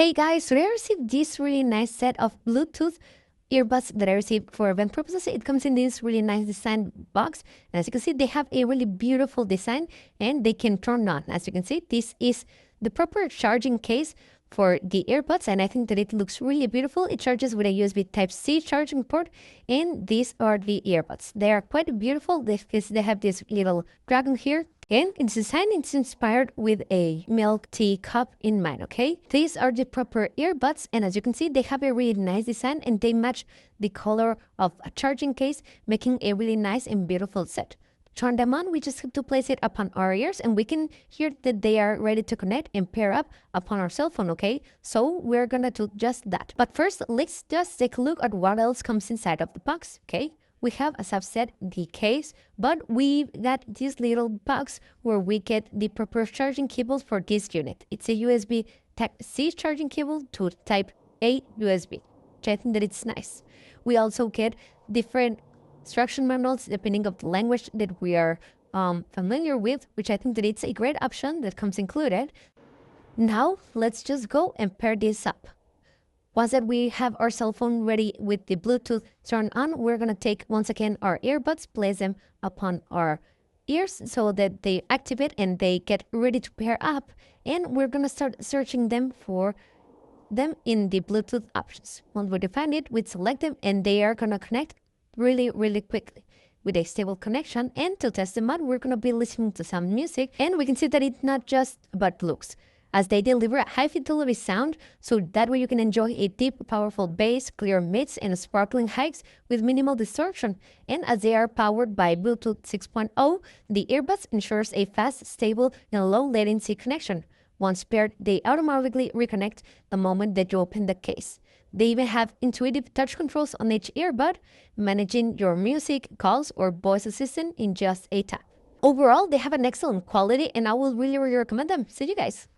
Hey guys, today I received this really nice set of Bluetooth earbuds that I received for event purposes. It comes in this really nice design box. And as you can see, they have a really beautiful design and they can turn on. As you can see, this is the proper charging case for the earbuds, and I think that it looks really beautiful. It charges with a USB Type-C charging port, and these are the earbuds. They are quite beautiful because they have this little dragon here. And its design is inspired with a milk tea cup in mind, okay? These are the proper earbuds, and as you can see, they have a really nice design and they match the color of a charging case, making a really nice and beautiful set. To turn them on, we just have to place it upon our ears and we can hear that they are ready to connect and pair up upon our cell phone, okay? So we're gonna do just that. But first, let's just take a look at what else comes inside of the box, okay? We have, as I've said, the case, but we've got this little box where we get the proper charging cables for this unit. It's a USB Type-C charging cable to Type-A USB, which I think that it's nice. We also get different instruction manuals depending on the language that we are familiar with, which I think that it's a great option that comes included. Now, let's just go and pair this up. Once that we have our cell phone ready with the Bluetooth turned on, we're going to take, once again, our earbuds, place them upon our ears so that they activate and they get ready to pair up. And we're going to start searching them for them in the Bluetooth options. Once we define it, we select them and they are going to connect really quickly with a stable connection. And to test them out, we're going to be listening to some music, and we can see that it's not just about looks, as they deliver a high-fidelity sound, so that way you can enjoy a deep, powerful bass, clear mids, and sparkling highs with minimal distortion. And as they are powered by Bluetooth 6.0, the earbuds ensures a fast, stable, and low-latency connection. Once paired, they automatically reconnect the moment that you open the case. They even have intuitive touch controls on each earbud, managing your music, calls, or voice assistant in just a tap. Overall, they have an excellent quality, and I will really recommend them. See you guys!